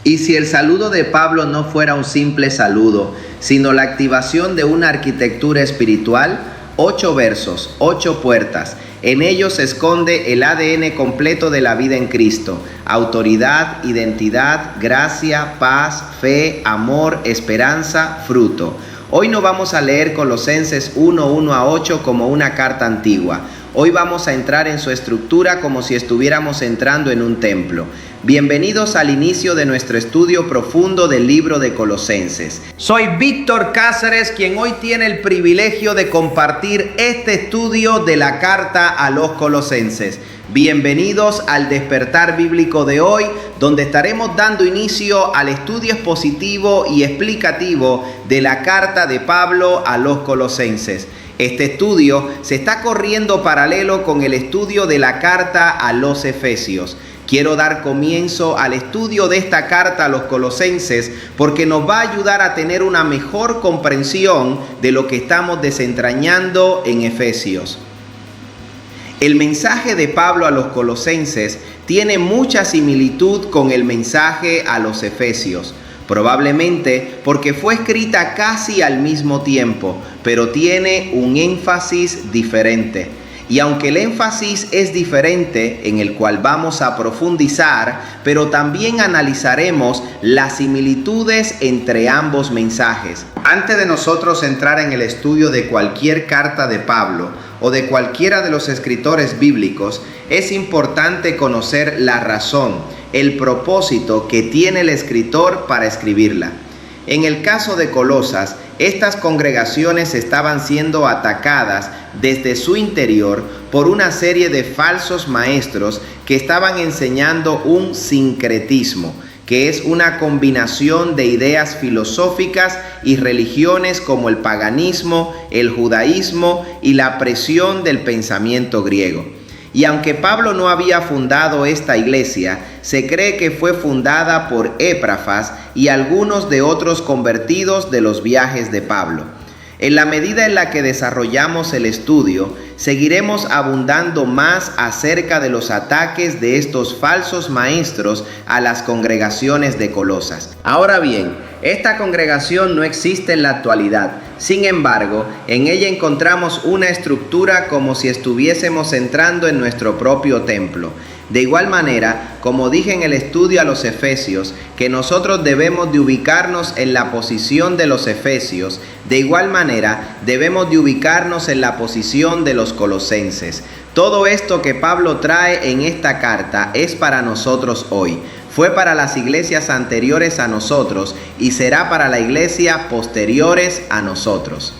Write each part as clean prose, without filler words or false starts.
Y si el saludo de Pablo no fuera un simple saludo, sino la activación de una arquitectura espiritual, 8 versos, 8 puertas. En ellos se esconde el ADN completo de la vida en Cristo: autoridad, identidad, gracia, paz, fe, amor, esperanza, fruto. Hoy no vamos a leer Colosenses 1:1-8 como una carta antigua. Hoy vamos a entrar en su estructura como si estuviéramos entrando en un templo. Bienvenidos al inicio de nuestro estudio profundo del libro de Colosenses. Soy Víctor Cáceres, quien hoy tiene el privilegio de compartir este estudio de la carta a los Colosenses. Bienvenidos al despertar bíblico de hoy, donde estaremos dando inicio al estudio expositivo y explicativo de la carta de Pablo a los Colosenses. Este estudio se está corriendo paralelo con el estudio de la carta a los Efesios. Quiero dar comienzo al estudio de esta carta a los Colosenses porque nos va a ayudar a tener una mejor comprensión de lo que estamos desentrañando en Efesios. El mensaje de Pablo a los Colosenses tiene mucha similitud con el mensaje a los Efesios. Probablemente porque fue escrita casi al mismo tiempo, pero tiene un énfasis diferente. Y aunque el énfasis es diferente, en el cual vamos a profundizar, pero también analizaremos las similitudes entre ambos mensajes. Antes de nosotros entrar en el estudio de cualquier carta de Pablo o de cualquiera de los escritores bíblicos, es importante conocer la razón, el propósito que tiene el escritor para escribirla. En el caso de Colosas, estas congregaciones estaban siendo atacadas desde su interior por una serie de falsos maestros que estaban enseñando un sincretismo, que es una combinación de ideas filosóficas y religiones como el paganismo, el judaísmo y la presión del pensamiento griego. Y aunque Pablo no había fundado esta iglesia, se cree que fue fundada por Éprafas y algunos de otros convertidos de los viajes de Pablo. En la medida en la que desarrollamos el estudio, seguiremos abundando más acerca de los ataques de estos falsos maestros a las congregaciones de Colosas. Ahora bien, esta congregación no existe en la actualidad. Sin embargo, en ella encontramos una estructura como si estuviésemos entrando en nuestro propio templo. De igual manera, como dije en el estudio a los Efesios, que nosotros debemos de ubicarnos en la posición de los Efesios, de igual manera debemos de ubicarnos en la posición de los Colosenses. Todo esto que Pablo trae en esta carta es para nosotros hoy. Fue para las iglesias anteriores a nosotros y será para la iglesia posteriores a nosotros.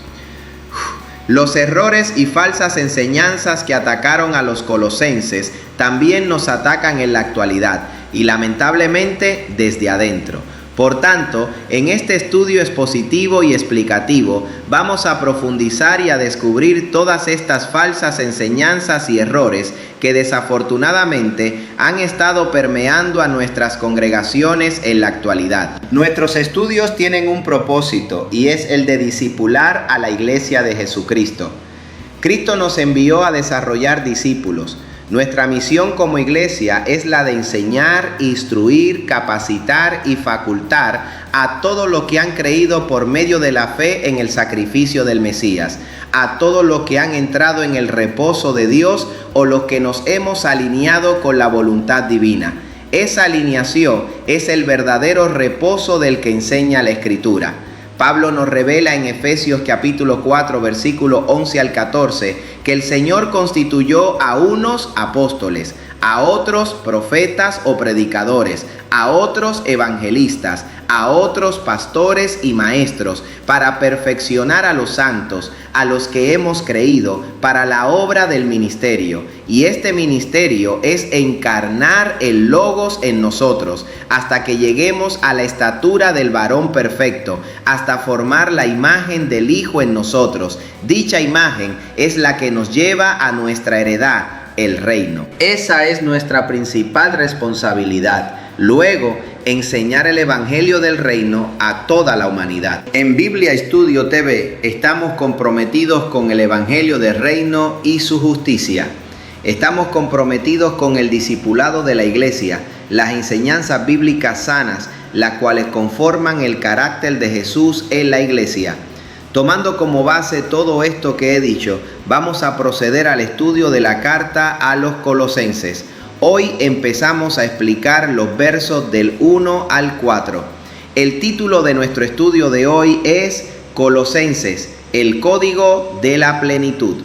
Los errores y falsas enseñanzas que atacaron a los colosenses también nos atacan en la actualidad y lamentablemente desde adentro. Por tanto, en este estudio expositivo y explicativo vamos a profundizar y a descubrir todas estas falsas enseñanzas y errores que desafortunadamente han estado permeando a nuestras congregaciones en la actualidad. Nuestros estudios tienen un propósito y es el de discipular a la iglesia de Jesucristo. Cristo nos envió a desarrollar discípulos. Nuestra misión como iglesia es la de enseñar, instruir, capacitar y facultar a todos los que han creído por medio de la fe en el sacrificio del Mesías, a todos los que han entrado en el reposo de Dios o los que nos hemos alineado con la voluntad divina. Esa alineación es el verdadero reposo del que enseña la Escritura. Pablo nos revela en Efesios capítulo 4, versículo 11 al 14, que el Señor constituyó a unos apóstoles, a otros profetas o predicadores, a otros evangelistas, a otros pastores y maestros, para perfeccionar a los santos, a los que hemos creído, para la obra del ministerio. Y este ministerio es encarnar el Logos en nosotros, hasta que lleguemos a la estatura del varón perfecto, hasta formar la imagen del Hijo en nosotros. Dicha imagen es la que nos lleva a nuestra heredad, el reino. Esa es nuestra principal responsabilidad. Luego, enseñar el Evangelio del Reino a toda la humanidad. En Biblia Estudio TV estamos comprometidos con el Evangelio del Reino y su justicia. Estamos comprometidos con el discipulado de la iglesia, las enseñanzas bíblicas sanas, las cuales conforman el carácter de Jesús en la iglesia. Tomando como base todo esto que he dicho, vamos a proceder al estudio de la carta a los Colosenses. Hoy empezamos a explicar los versos del 1 al 4. El título de nuestro estudio de hoy es Colosenses, el código de la plenitud.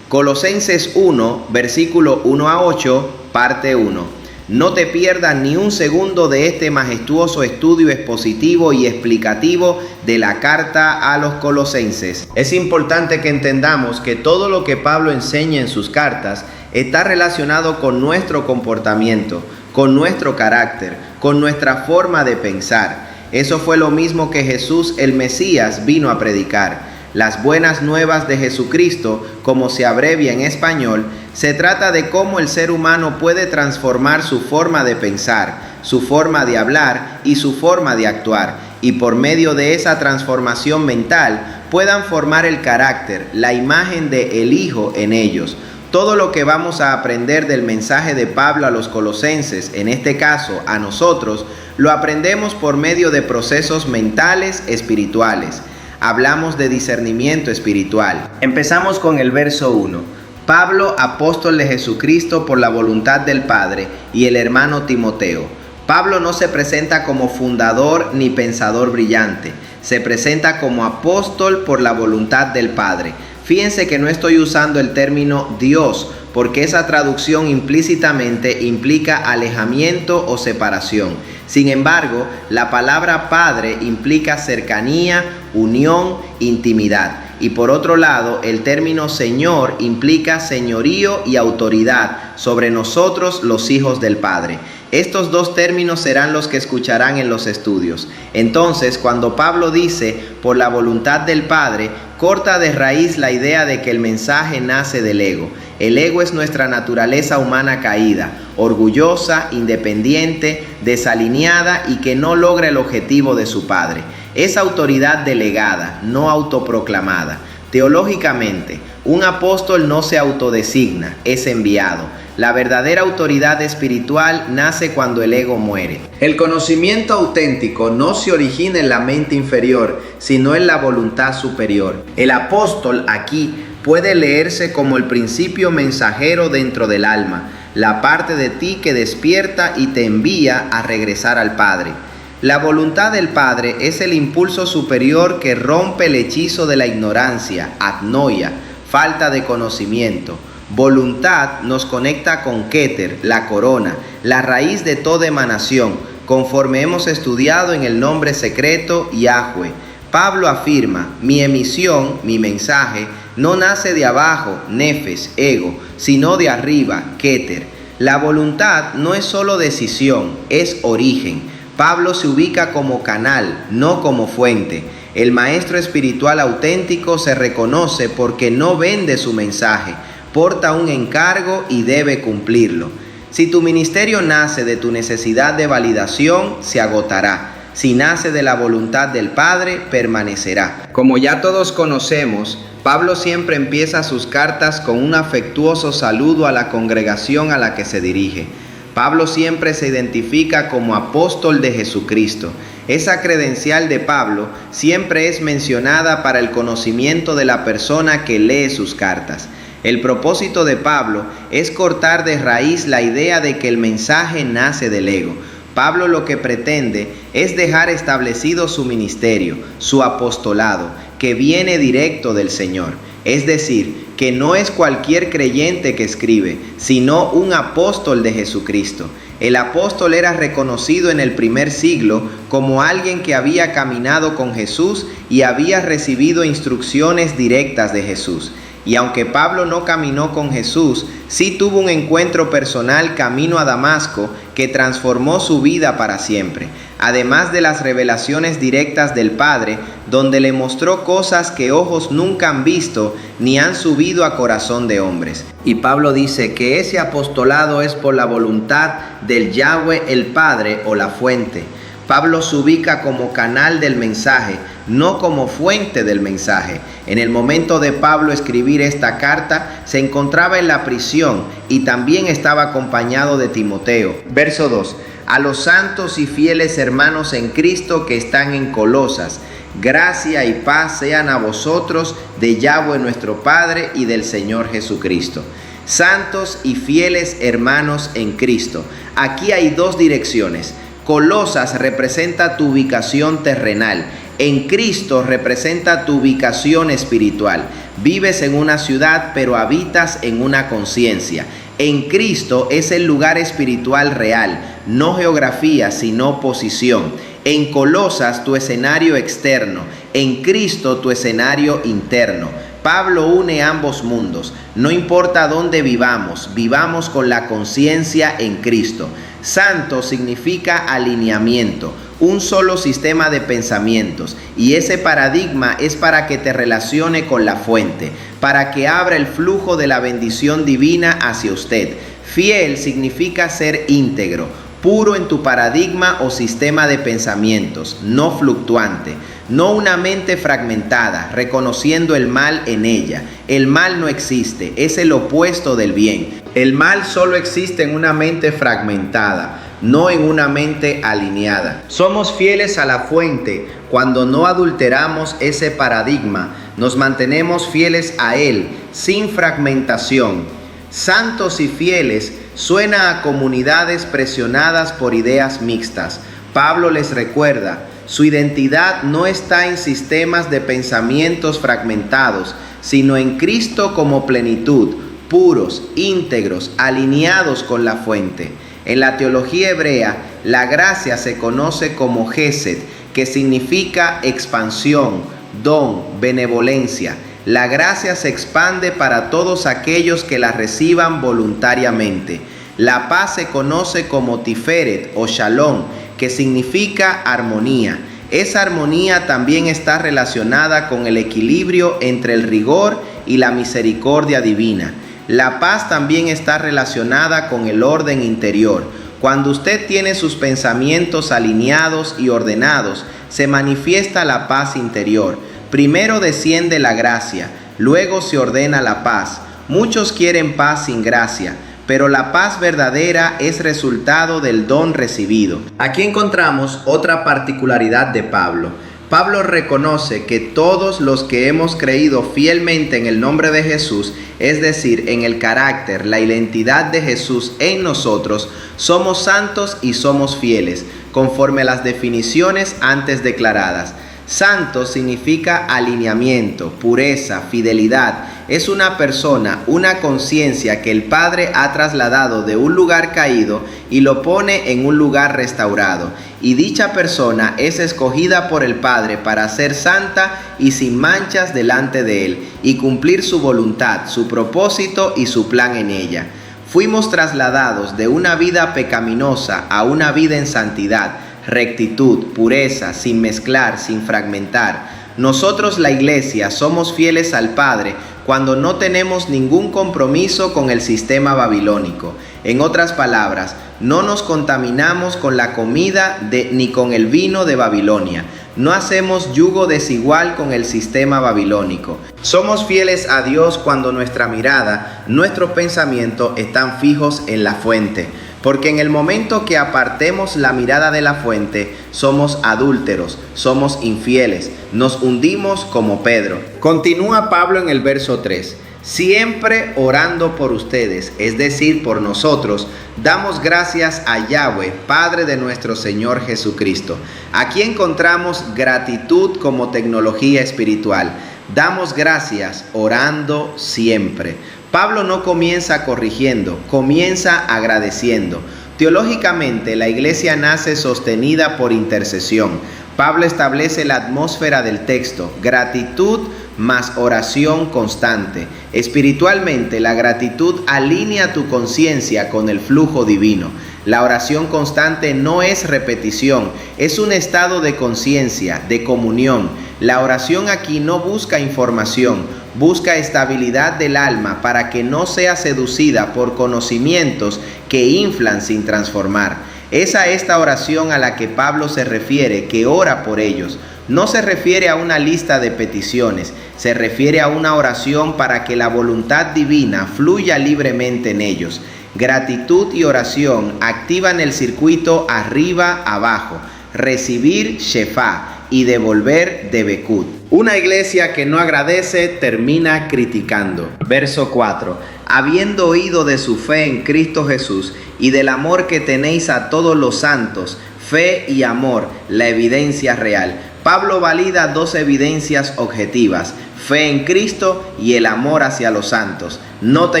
Colosenses 1, versículo 1 a 8, parte 1. No te pierdas ni un segundo de este majestuoso estudio expositivo y explicativo de la carta a los Colosenses. Es importante que entendamos que todo lo que Pablo enseña en sus cartas está relacionado con nuestro comportamiento, con nuestro carácter, con nuestra forma de pensar. Eso fue lo mismo que Jesús el Mesías vino a predicar. Las buenas nuevas de Jesucristo, como se abrevia en español, se trata de cómo el ser humano puede transformar su forma de pensar, su forma de hablar y su forma de actuar, y por medio de esa transformación mental puedan formar el carácter, la imagen de el Hijo en ellos. Todo lo que vamos a aprender del mensaje de Pablo a los Colosenses, en este caso a nosotros, lo aprendemos por medio de procesos mentales espirituales. Hablamos de discernimiento espiritual. Empezamos con el verso 1. Pablo, apóstol de Jesucristo por la voluntad del Padre, y el hermano Timoteo. Pablo no se presenta como fundador ni pensador brillante. Se presenta como apóstol por la voluntad del Padre. Fíjense que no estoy usando el término Dios, porque esa traducción implícitamente implica alejamiento o separación. Sin embargo, la palabra Padre implica cercanía, unión, intimidad. Y por otro lado, el término Señor implica señorío y autoridad sobre nosotros los hijos del Padre. Estos dos términos serán los que escucharán en los estudios. Entonces, cuando Pablo dice por la voluntad del Padre, corta de raíz la idea de que el mensaje nace del ego. El ego es nuestra naturaleza humana caída, orgullosa, independiente, desalineada y que no logra el objetivo de su Padre. Es autoridad delegada, no autoproclamada. Teológicamente, un apóstol no se autodesigna, es enviado. La verdadera autoridad espiritual nace cuando el ego muere. El conocimiento auténtico no se origina en la mente inferior, sino en la voluntad superior. El apóstol aquí puede leerse como el principio mensajero dentro del alma, la parte de ti que despierta y te envía a regresar al Padre. La voluntad del Padre es el impulso superior que rompe el hechizo de la ignorancia, agnoia, falta de conocimiento. Voluntad nos conecta con Keter, la corona, la raíz de toda emanación, conforme hemos estudiado en el nombre secreto Yahweh. Pablo afirma, mi emisión, mi mensaje, no nace de abajo, nefes, ego, sino de arriba, Keter. La voluntad no es solo decisión, es origen. Pablo se ubica como canal, no como fuente. El maestro espiritual auténtico se reconoce porque no vende su mensaje, porta un encargo y debe cumplirlo. Si tu ministerio nace de tu necesidad de validación, se agotará. Si nace de la voluntad del Padre, permanecerá. Como ya todos conocemos, Pablo siempre empieza sus cartas con un afectuoso saludo a la congregación a la que se dirige. Pablo siempre se identifica como apóstol de Jesucristo. Esa credencial de Pablo siempre es mencionada para el conocimiento de la persona que lee sus cartas. El propósito de Pablo es cortar de raíz la idea de que el mensaje nace del ego. Pablo lo que pretende es dejar establecido su ministerio, su apostolado, que viene directo del Señor. Es decir, que no es cualquier creyente que escribe, sino un apóstol de Jesucristo. El apóstol era reconocido en el primer siglo como alguien que había caminado con Jesús y había recibido instrucciones directas de Jesús. Y aunque Pablo no caminó con Jesús, sí tuvo un encuentro personal camino a Damasco que transformó su vida para siempre, además de las revelaciones directas del Padre, donde le mostró cosas que ojos nunca han visto ni han subido a corazón de hombres. Y Pablo dice que ese apostolado es por la voluntad del Yahweh el Padre o la fuente. Pablo se ubica como canal del mensaje, no como fuente del mensaje. En el momento de Pablo escribir esta carta, se encontraba en la prisión y también estaba acompañado de Timoteo. Verso 2. a los santos y fieles hermanos en Cristo que están en Colosas. Gracia y paz sean a vosotros de Yahweh nuestro Padre y del Señor Jesucristo. Santos y fieles hermanos en Cristo. Aquí hay dos direcciones. Colosas representa tu ubicación terrenal. En Cristo representa tu ubicación espiritual. Vives en una ciudad, pero habitas en una conciencia. En Cristo es el lugar espiritual real, no geografía, sino posición. En Colosas tu escenario externo, en Cristo tu escenario interno. Pablo une ambos mundos. No importa dónde vivamos, vivamos con la conciencia en Cristo. Santo significa alineamiento, un solo sistema de pensamientos, y ese paradigma es para que te relacione con la fuente, para que abra el flujo de la bendición divina hacia usted. Fiel significa ser íntegro, puro en tu paradigma o sistema de pensamientos, no fluctuante, no una mente fragmentada, reconociendo el mal en ella. El mal no existe, es el opuesto del bien. El mal solo existe en una mente fragmentada, no en una mente alineada. Somos fieles a la fuente cuando no adulteramos ese paradigma, nos mantenemos fieles a él, sin fragmentación. Santos y fieles suena a comunidades presionadas por ideas mixtas. Pablo les recuerda, su identidad no está en sistemas de pensamientos fragmentados, sino en Cristo como plenitud, puros, íntegros, alineados con la fuente. En la teología hebrea, la gracia se conoce como Gesed, que significa expansión, don, benevolencia. La gracia se expande para todos aquellos que la reciban voluntariamente. La paz se conoce como Tiferet o Shalom, que significa armonía. Esa armonía también está relacionada con el equilibrio entre el rigor y la misericordia divina. La paz también está relacionada con el orden interior. Cuando usted tiene sus pensamientos alineados y ordenados, se manifiesta la paz interior. Primero desciende la gracia, luego se ordena la paz. Muchos quieren paz sin gracia, pero la paz verdadera es resultado del don recibido. Aquí encontramos otra particularidad de Pablo. Pablo reconoce que todos los que hemos creído fielmente en el nombre de Jesús, es decir, en el carácter, la identidad de Jesús en nosotros, somos santos y somos fieles, conforme a las definiciones antes declaradas. Santo significa alineamiento, pureza, fidelidad. Es una persona, una conciencia que el Padre ha trasladado de un lugar caído y lo pone en un lugar restaurado. Y dicha persona es escogida por el Padre para ser santa y sin manchas delante de Él y cumplir su voluntad, su propósito y su plan en ella. Fuimos trasladados de una vida pecaminosa a una vida en santidad, rectitud, pureza, sin mezclar, sin fragmentar. Nosotros, la iglesia, somos fieles al Padre cuando no tenemos ningún compromiso con el sistema babilónico. En otras palabras, no nos contaminamos con la comida ni con el vino de Babilonia. No hacemos yugo desigual con el sistema babilónico. Somos fieles a Dios cuando nuestra mirada, nuestros pensamientos están fijos en la fuente. Porque en el momento que apartemos la mirada de la fuente, somos adúlteros, somos infieles, nos hundimos como Pedro. Continúa Pablo en el verso 3. Siempre orando por ustedes, es decir, por nosotros, damos gracias a Yahweh, Padre de nuestro Señor Jesucristo. Aquí encontramos gratitud como tecnología espiritual. Damos gracias orando siempre. Pablo no comienza corrigiendo, comienza agradeciendo. Teológicamente, la iglesia nace sostenida por intercesión. Pablo establece la atmósfera del texto, gratitud más oración constante. Espiritualmente, la gratitud alinea tu conciencia con el flujo divino. La oración constante no es repetición, es un estado de conciencia, de comunión. La oración aquí no busca información, busca estabilidad del alma para que no sea seducida por conocimientos que inflan sin transformar. Es a esta oración a la que Pablo se refiere, que ora por ellos. No se refiere a una lista de peticiones, se refiere a una oración para que la voluntad divina fluya libremente en ellos. Gratitud y oración activan el circuito arriba-abajo, recibir Shefá y devolver Debekut. Una iglesia que no agradece termina criticando. Verso 4. Habiendo oído de su fe en Cristo Jesús y del amor que tenéis a todos los santos, fe y amor, la evidencia real. Pablo valida dos evidencias objetivas: fe en Cristo y el amor hacia los santos. Nota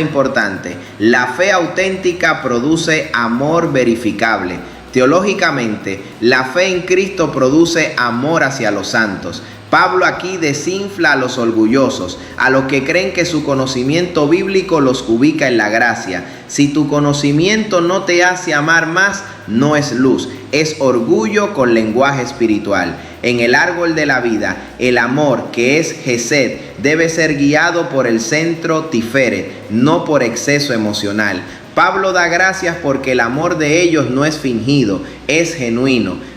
importante: la fe auténtica produce amor verificable. Teológicamente, la fe en Cristo produce amor hacia los santos. Pablo aquí desinfla a los orgullosos, a los que creen que su conocimiento bíblico los ubica en la gracia. Si tu conocimiento no te hace amar más, no es luz, es orgullo con lenguaje espiritual. En el árbol de la vida, el amor, que es Gesed, debe ser guiado por el centro Tiferet, no por exceso emocional. Pablo da gracias porque el amor de ellos no es fingido, es genuino.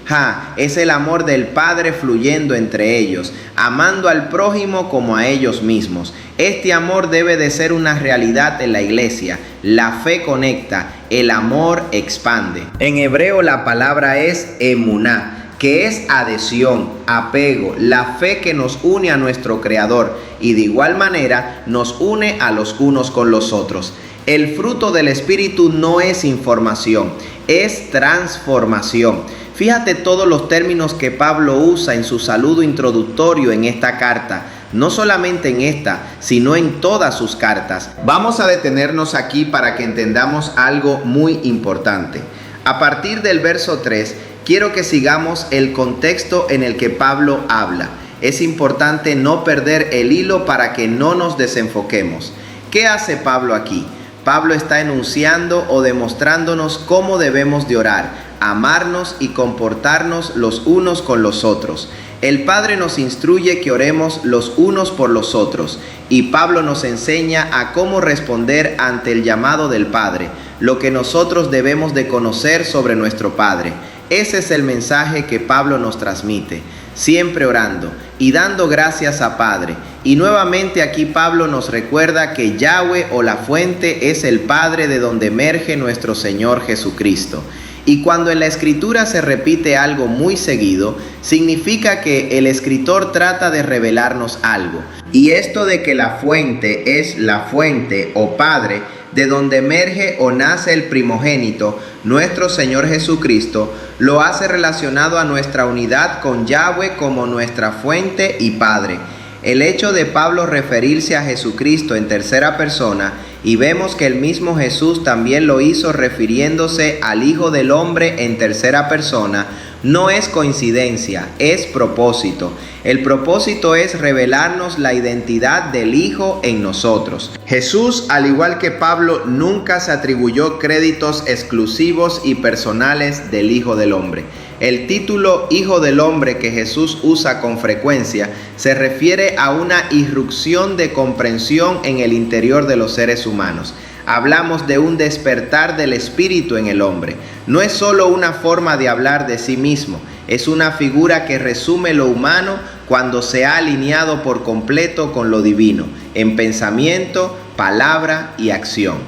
Es el amor del Padre fluyendo entre ellos, amando al prójimo como a ellos mismos. Este amor debe de ser una realidad en la iglesia. La fe conecta, el amor expande. En hebreo la palabra es emuná, que es adhesión, apego, la fe que nos une a nuestro Creador y de igual manera nos une a los unos con los otros. El fruto del Espíritu no es información, es transformación. Fíjate todos los términos que Pablo usa en su saludo introductorio en esta carta, no solamente en esta, sino en todas sus cartas. Vamos a detenernos aquí para que entendamos algo muy importante. A partir del verso 3, quiero que sigamos el contexto en el que Pablo habla. Es importante no perder el hilo para que no nos desenfoquemos. ¿Qué hace Pablo aquí? Pablo está enunciando o demostrándonos cómo debemos de orar, amarnos y comportarnos los unos con los otros. El Padre nos instruye que oremos los unos por los otros y Pablo nos enseña a cómo responder ante el llamado del Padre, lo que nosotros debemos de conocer sobre nuestro Padre. Ese es el mensaje que Pablo nos transmite, siempre orando y dando gracias a Padre. Y nuevamente aquí Pablo nos recuerda que Yahweh o la fuente es el Padre de donde emerge nuestro Señor Jesucristo. Y cuando en la Escritura se repite algo muy seguido, significa que el escritor trata de revelarnos algo. Y esto de que la fuente es la fuente o Padre, de donde emerge o nace el primogénito, nuestro Señor Jesucristo, lo hace relacionado a nuestra unidad con Yahweh como nuestra fuente y Padre. El hecho de Pablo referirse a Jesucristo en tercera persona, y vemos que el mismo Jesús también lo hizo refiriéndose al Hijo del Hombre en tercera persona, no es coincidencia, es propósito. El propósito es revelarnos la identidad del Hijo en nosotros. Jesús, al igual que Pablo, nunca se atribuyó créditos exclusivos y personales del Hijo del Hombre. El título Hijo del Hombre que Jesús usa con frecuencia se refiere a una irrupción de comprensión en el interior de los seres humanos. Hablamos de un despertar del espíritu en el hombre. No es solo una forma de hablar de sí mismo, es una figura que resume lo humano cuando se ha alineado por completo con lo divino, en pensamiento, palabra y acción.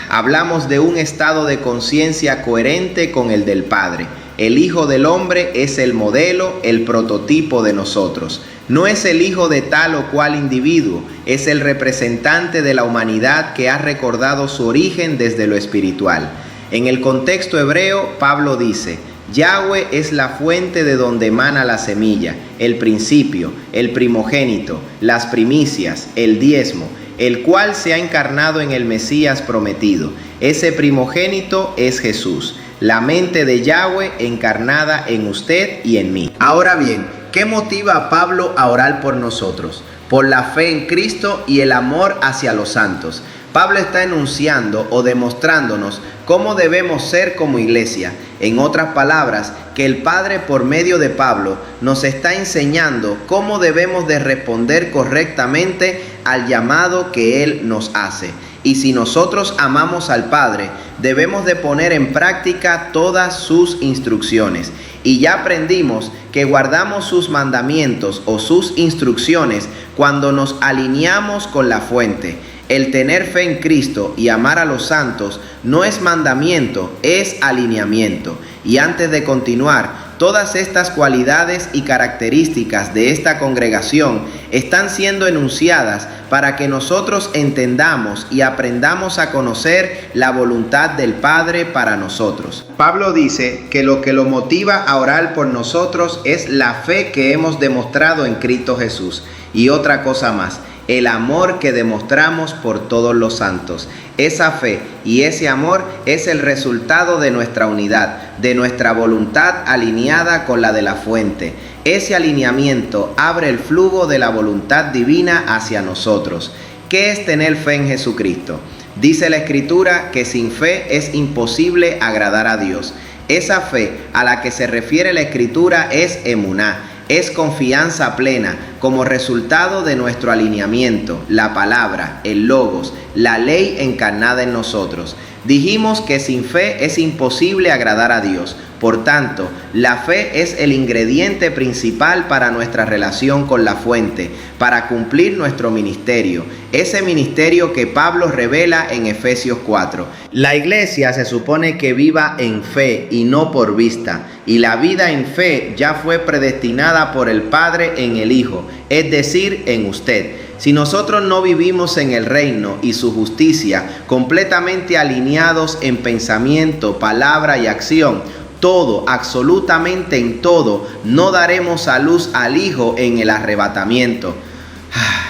Hablamos de un estado de conciencia coherente con el del Padre. El Hijo del Hombre es el modelo, el prototipo de nosotros. No es el hijo de tal o cual individuo, es el representante de la humanidad que ha recordado su origen desde lo espiritual. En el contexto hebreo, Pablo dice: Yahweh es la fuente de donde emana la semilla, el principio, el primogénito, las primicias, el diezmo, el cual se ha encarnado en el Mesías prometido. Ese primogénito es Jesús, la mente de Yahweh encarnada en usted y en mí. Ahora bien, ¿qué motiva a Pablo a orar por nosotros? Por la fe en Cristo y el amor hacia los santos. Pablo está enunciando o demostrándonos cómo debemos ser como iglesia. En otras palabras, que el Padre por medio de Pablo nos está enseñando cómo debemos de responder correctamente al llamado que Él nos hace. Y si nosotros amamos al Padre, debemos de poner en práctica todas sus instrucciones. Y ya aprendimos que guardamos sus mandamientos o sus instrucciones cuando nos alineamos con la fuente. El tener fe en Cristo y amar a los santos no es mandamiento, es alineamiento. Y antes de continuar, todas estas cualidades y características de esta congregación están siendo enunciadas para que nosotros entendamos y aprendamos a conocer la voluntad del Padre para nosotros. Pablo dice que lo motiva a orar por nosotros es la fe que hemos demostrado en Cristo Jesús. Y otra cosa más, el amor que demostramos por todos los santos. Esa fe y ese amor es el resultado de nuestra unidad, de nuestra voluntad alineada con la de la fuente. Ese alineamiento abre el flujo de la voluntad divina hacia nosotros. ¿Qué es tener fe en Jesucristo? Dice la Escritura que sin fe es imposible agradar a Dios. Esa fe a la que se refiere la Escritura es emuná. Es confianza plena como resultado de nuestro alineamiento, la palabra, el logos, la ley encarnada en nosotros. Dijimos que sin fe es imposible agradar a Dios. Por tanto, la fe es el ingrediente principal para nuestra relación con la fuente, para cumplir nuestro ministerio. Ese ministerio que Pablo revela en Efesios 4. La iglesia se supone que viva en fe y no por vista. Y la vida en fe ya fue predestinada por el Padre en el Hijo, es decir, en usted. Si nosotros no vivimos en el reino y su justicia, completamente alineados en pensamiento, palabra y acción, todo, absolutamente en todo, no daremos a luz al Hijo en el arrebatamiento.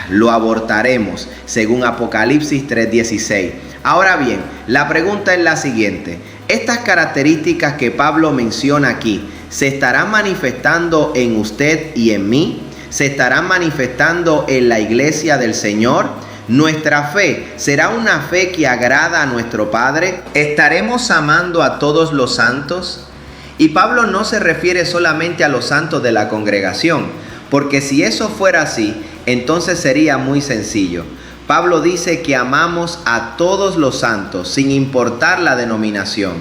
Lo abortaremos, según Apocalipsis 3:16. Ahora bien, la pregunta es la siguiente. Estas características que Pablo menciona aquí, ¿se estarán manifestando en usted y en mí? ¿Se estarán manifestando en la iglesia del Señor? ¿Nuestra fe será una fe que agrada a nuestro Padre? ¿Estaremos amando a todos los santos? Y Pablo no se refiere solamente a los santos de la congregación, porque si eso fuera así, entonces sería muy sencillo. Pablo dice que amamos a todos los santos, sin importar la denominación,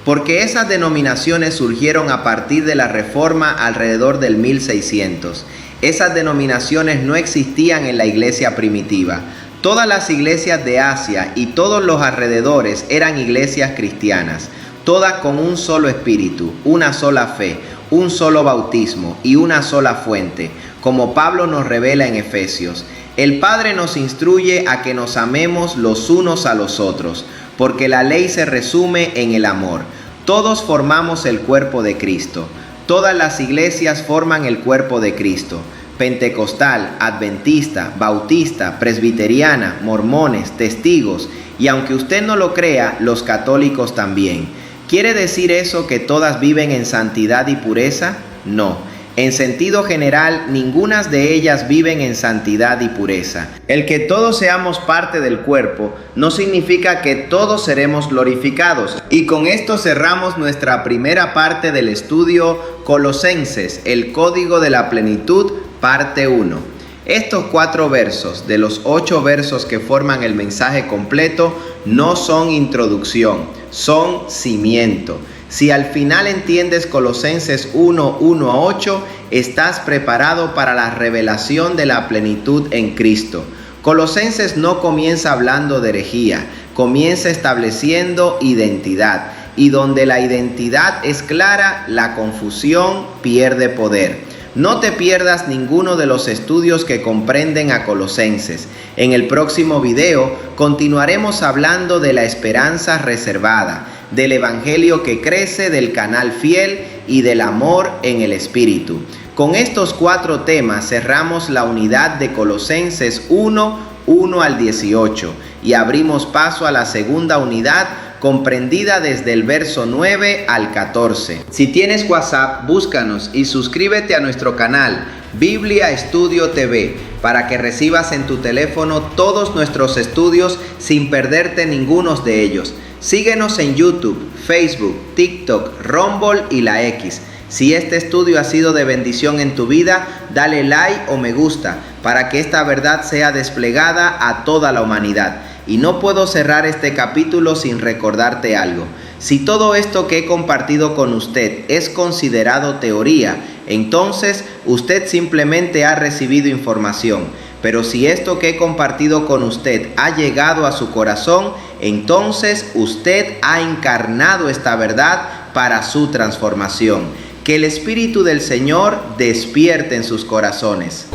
porque esas denominaciones surgieron a partir de la Reforma alrededor del 1600. Esas denominaciones no existían en la iglesia primitiva. Todas las iglesias de Asia y todos los alrededores eran iglesias cristianas, todas con un solo espíritu, una sola fe, un solo bautismo y una sola fuente, como Pablo nos revela en Efesios. El Padre nos instruye a que nos amemos los unos a los otros, porque la ley se resume en el amor. Todos formamos el cuerpo de Cristo. Todas las iglesias forman el cuerpo de Cristo. Pentecostal, adventista, bautista, presbiteriana, mormones, testigos, y aunque usted no lo crea, los católicos también. ¿Quiere decir eso que todas viven en santidad y pureza? No. En sentido general, ninguna de ellas viven en santidad y pureza. El que todos seamos parte del cuerpo no significa que todos seremos glorificados. Y con esto cerramos nuestra primera parte del estudio Colosenses, el código de la plenitud, parte 1. Estos 4 versos, de los 8 versos que forman el mensaje completo, no son introducción, son cimiento. Si al final entiendes Colosenses 1:1-8, estás preparado para la revelación de la plenitud en Cristo. Colosenses no comienza hablando de herejía, comienza estableciendo identidad. Y donde la identidad es clara, la confusión pierde poder. No te pierdas ninguno de los estudios que comprenden a Colosenses. En el próximo video continuaremos hablando de la esperanza reservada, del evangelio que crece, del canal fiel y del amor en el Espíritu. Con estos 4 temas cerramos la unidad de Colosenses 1:1-18 y abrimos paso a la segunda unidad, comprendida desde el verso 9 al 14. Si tienes WhatsApp, búscanos y suscríbete a nuestro canal Biblia Estudio TV para que recibas en tu teléfono todos nuestros estudios sin perderte ninguno de ellos. Síguenos en YouTube, Facebook, TikTok, Rumble y la X. Si este estudio ha sido de bendición en tu vida, dale like o me gusta para que esta verdad sea desplegada a toda la humanidad. Y no puedo cerrar este capítulo sin recordarte algo. Si todo esto que he compartido con usted es considerado teoría, entonces usted simplemente ha recibido información. Pero si esto que he compartido con usted ha llegado a su corazón, entonces usted ha encarnado esta verdad para su transformación. Que el Espíritu del Señor despierte en sus corazones.